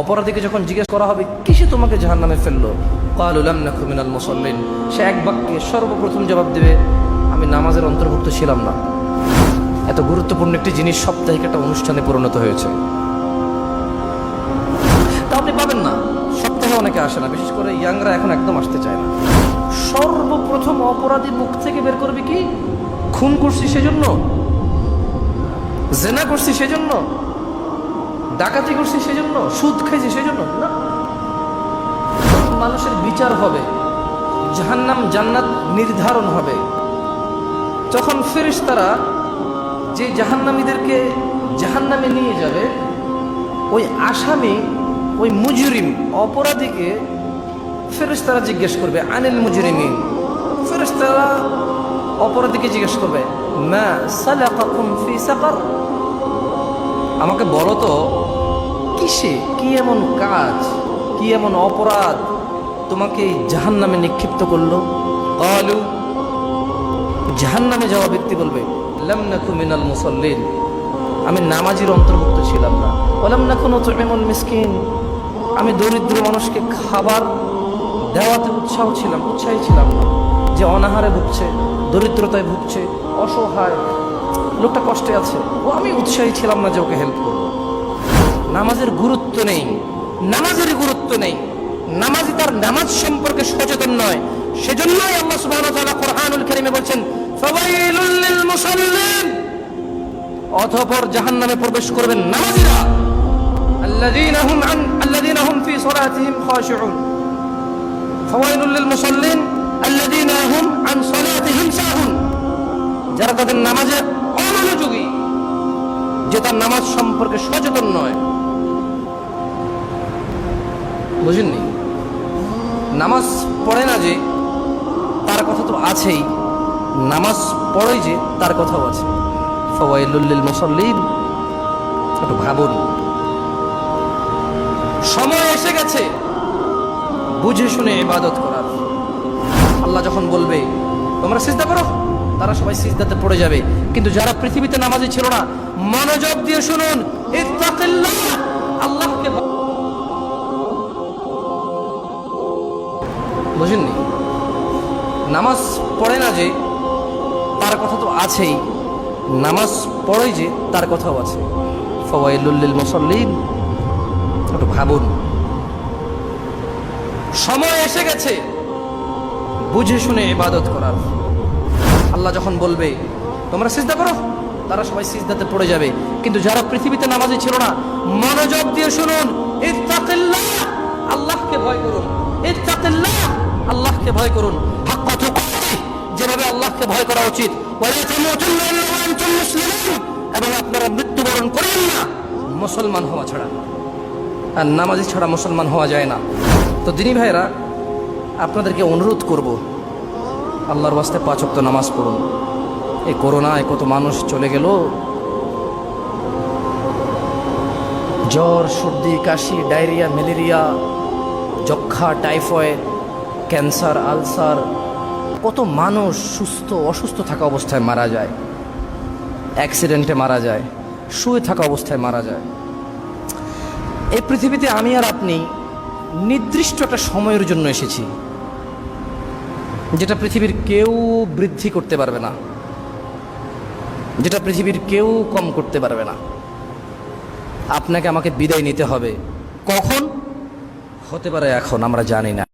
অপরাধীকে যখন জিজ্ঞেস করা হবে কিসে তোমাকে জাহান্নামে ফেললো, ক্বালু লাম নাকু মিনাল মুসাল্লিন, সে এক বাক্যে সর্বপ্রথম জবাব দেবে, আমি নামাজের অন্তর্ভুক্ত ছিলাম না। এত গুরুত্বপূর্ণ একটি জিনিস সাপ্তাহিক একটা অনুষ্ঠানে পরিণত হয়েছে। তা আপনি পাবেন না, সপ্তাহে অনেকে আসে না, বিশেষ করে ইয়াংরা এখন একদম আসতে চায় না। সর্বপ্রথম অপরাধী মুখ থেকে বের করবে কি, খুন করছি সেজন্য, জেনা করছি সেজন্য, ডাকাতি করছি সেজন্য, সুদ খাইছি সেজন্য না। মানুষের বিচার হবে, জাহান্নাম জান্নাত নির্ধারণ হবে, তখন ফেরেশতারা যে জাহান্নামীদেরকে জাহান্নামে নিয়ে যাবে, ওই আসামি, ওই মুজরিম অপরাধীকে ফেরেশতারা জিজ্ঞেস করবে আনিল মুজরিমিন, ফেরেশতারা অপরাধীকে জিজ্ঞেস করবে মা সালাকাকুম ফি সাকার, আমাকে বলো তো কিসে, কি এমন কাজ, কি এমন অপরাধ তোমাকে জাহান্নামে নিক্ষিপ্ত করলো। ক্বালু, জাহান্নামে যাওয়া ব্যক্তি বলবে লাম নাকু মিনাল মুসাল্লিন, আমি নামাজীর অন্তর্ভুক্ত ছিলাম না। ওয়ালাম নাকু নুতইমুল মিসকিন, আমি দরিদ্র মানুষকে খাবার দেওয়াতে উৎসাহী ছিলাম না। যে অনাহারে ভুগছে, দরিদ্রতায় ভুগছে, অসহায় লোকটা কষ্টে আছে, ও আমি উৎসাহী ছিলাম না যে ওকে হেল্প করবো। নামাজের গুরুত্ব নেই, নামাজেরই গুরুত্ব নেই, নামাজি তার নামাজ সম্পর্কে সচেতন নয়। সেজন্যই আল্লাহ সুবহানাহু ওয়া তাআলা কুরআনুল কারীমে বলছেন ফাওয়াইলুল লিল মুসাল্লিন, অতঃপর জাহান্নামে প্রবেশ করবেন নামাজীরা, আল্লাযীনা হুম ফি সালাতিহিম খাশিউন, ফাওয়াইলুল লিল মুসাল্লিন আল্লাযীনা হুম আন সালাতিহিম সাহুন, যারা তাদের নামাজে অমনোযোগী, যে তার নামাজ সম্পর্কে সচেতন নয়। বুঝেননি? নামাজ পড়ে না যে তার কথা তো আছেই, নামাজ পড়ে যে তার কথাও আছে। ফাওয়াইলুল লিল মুসাল্লিন, একটু ভাবুন। সময় এসে গেছে বুঝে শুনে ইবাদত করার। আল্লাহ যখন বলবে তোমরা সিজদা করো, তারা সবাই সিজদাতে পড়ে যাবে। কিন্তু যারা পৃথিবীতে নামাজি ছিল না, মনোযোগ দিয়ে শুনুন, ইত্তাকিল্লাহ, আল্লাহকে বুঝেননি? নামাজ পড়ে না যে তার কথা তো আছেই, নামাজ পড়ে যে তার কথাও আছে। ফাওয়াইলুল লিল মুসাল্লিন, একটু ভাবুন। সময় এসে গেছে বুঝে শুনে ইবাদত করার। আল্লাহ যখন বলবে তোমরা সিজদা করো, তারা সবাই সিজদাতে পড়ে যাবে। কিন্তু যারা পৃথিবীতে নামাজি ছিল না, মনোযোগ দিয়ে শুনুন, ইত্তাকিল্লাহ, আল্লাহকে ভয় করুন, ইত্তাকিল্লাহ, আল্লাহকে ভয় করুন, হাক্কা তুকাতিহ, যেভাবে আল্লাহকে ভয় করা উচিত। ওয়ালা তামুতুন্না ইল্লা ওয়া আনতুম মুসলিমুন, এবং আপনারা মৃত্যুবরণ করেন না মুসলমান হওয়া ছাড়া। আর নামাজি ছাড়া মুসলমান হওয়া যায় না। তো দিনী ভাইরা, আপনাদেরকে অনুরোধ করব, আল্লাহর ওয়াস্তে 5 ওয়াক্ত নামাজ পড়ুন। এই করোনায় কত মানুষ চলে গেল, জ্বর, সর্দি, কাশি, ডায়রিয়া, ম্যালেরিয়া, যক্ষা, টাইফয়েড, ক্যান্সার, আলসার, কত মানুষ অসুস্থ থাকা অবস্থায় মারা যায়, অ্যাক্সিডেন্টে মারা যায়, শুয়ে থাকা অবস্থায় মারা যায়। এই পৃথিবীতে আমি আর আপনি নির্দিষ্ট একটা সময়ের জন্য এসেছি, যেটা পৃথিবীর কেউ বৃদ্ধি করতে পারবে না, যেটা পৃথিবীর কেউ কম করতে পারবে না। আপনাকে আমাকে বিদায় নিতে হবে। কখন হতে পারে এখন আমরা জানি না।